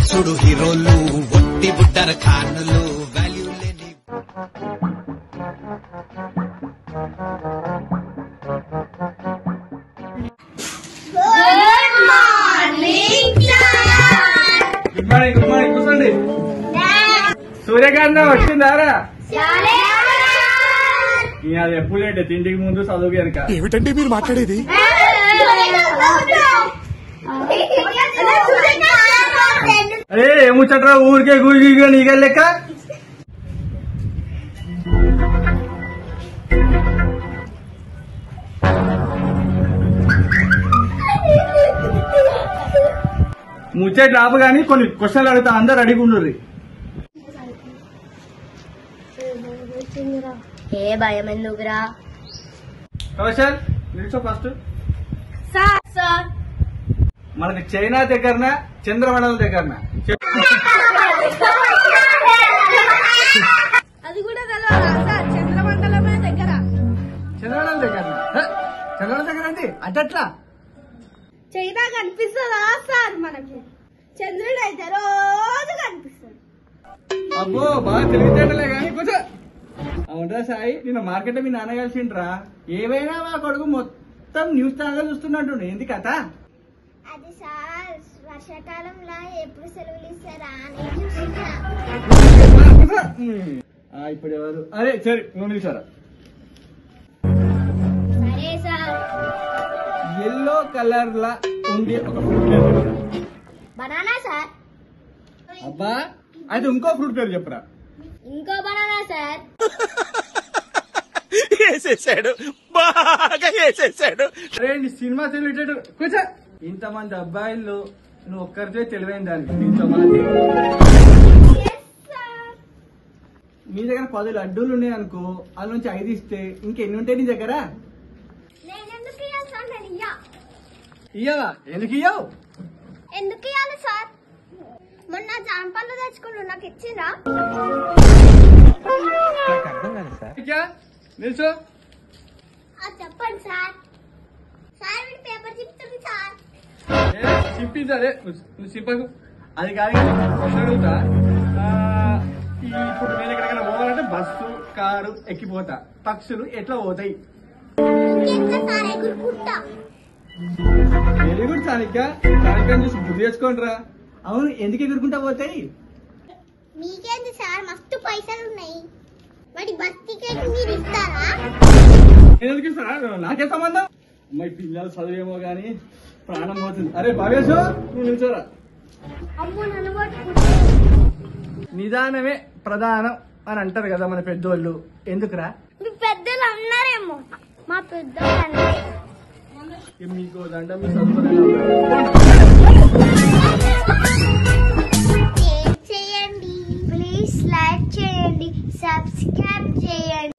చూడు హీరోలు ఒట్టి బుట్టర ఖానులు వాల్యూ లేని గుడ్ మార్నింగ్ కూర్చోండి. సూర్యకాంతం వచ్చిందారా? అది ఎప్పుడు లేండి, తిండికి ముందు చదువు కనుక. ఏమిటండి మీరు మాట్లాడేది? అరే ఏముచ్చట్రా ఊరికే గురి నీకే లెక్క. ముచ్చట్ రాపు గానీ కొన్ని క్వశ్చన్లు అడుగుతా, అందరు అడిగి ఉండుర్రి. ఏ భయం ఎందుకురా? కౌశల్ నిల్చో ఫస్ట్. సార్ మనకి చైనా దగ్గరనా చంద్రమండలం దగ్గరనా? అది కూడా తెలవాలా సార్? చంద్రమండలమే దగ్గర. చంద్రమండలం దగ్గరనా? చంద్రమండలం దగ్గర అంటే అట్లా చైనా కనిపిస్తుందా సార్? మనకి చంద్రుడు అయితే రోజు కనిపిస్తుంది. అబ్బో బాగా తెలివితేటలే కానీ కొంచెం అవునరా సాయి, నిన్న మార్కెట్ మీ నాన్న కలిసిండ్రా. ఏవైనా మా కొడుకు మొత్తం న్యూస్ ఛానల్ చూస్తున్నట్టు. ఏంది కథ? అది సార్ వర్షాకాలంలో ఎప్పుడు సెలవులు ఇస్తారా అని చూస్తున్నా. ఇప్పుడు ఎవరు? అరే సరే నువ్వు నిలిచారా. సరే సార్. ఎల్లో కలర్ లా ఉండి ఒక ఫ్రూట్ పేరు చెప్పురా. Banana sir. అబ్బా అయితే ఇంకో ఫ్రూట్ పేరు చెప్పురా. ఇంకో బనానా సార్. వేసేసాడు, బాగా వేసేసాడు. అరే నీ సినిమా తెలివితేట కూర్చో. ఇంతమంది అబ్బాయిల్లో నువ్వు ఒక్కరితే తెలివైన దానికి ఇంతమంది. నీ దగ్గర 10 లడ్డూలు ఉన్నాయి అనుకో, వాళ్ళ నుంచి 5 ఇస్తే ఇంకెన్ని ఉంటాయి నీ దగ్గర? నేనెందుకు ఇవ్వాలి సార్? నేను ఇయ్యవా? ఎందుకు ఇయ్యవు? ఎందుకు ఇవ్వాలి సార్? మొన్న జాంపళ్ళు తెచ్చుకుంటూ నాకు ఇచ్చిందా? నిల్చో. చెప్పండి సార్. సార్ వీడి పేపర్ చెప్తుంది సార్. చింపించారే నువ్వు చింపకు. అది కాదు క్వశ్చన్ అడుగుతా. ఇప్పుడు నేను ఎక్కడికైనా పోవాలంటే బస్సు కారు ఎక్కిపోతా. పక్షులు ఎట్లా పోతాయి? ఇంకెంత సార్ ఎగురుకుంటా. Very good Chanakya. చాణిక్యం చూసి గుర్తు తెచ్చుకోండి రా. అవును ఎందుకు ఎగురుకుంటా పోతాయి? మీకేంది సార్? మస్తు పైసలు ఉన్నాయి. వాడి బస్ టికెట్ మీరు ఇస్తారా? నేను ఎందుకు ఇస్తానా? నాకే సంబంధం. అమ్మాయి పిల్లలు చదివేమో గానీ ప్రాణం పోతుంది. అరే భావేశు నువ్వు నిల్చోరా. అమ్మో నన్ను పట్టుకుంటా. నిదానమే ప్రధానం అని అంటారు కదా మన పెద్దోళ్ళు. ఎందుకురా? మీ పెద్దలు అన్నారేమో. మా పెద్దలు మీకు దండం మీ చదువుకోలేదు. చేయండి ప్లీజ్, లైక్ చేయండి, సబ్స్క్రైబ్ చేయండి.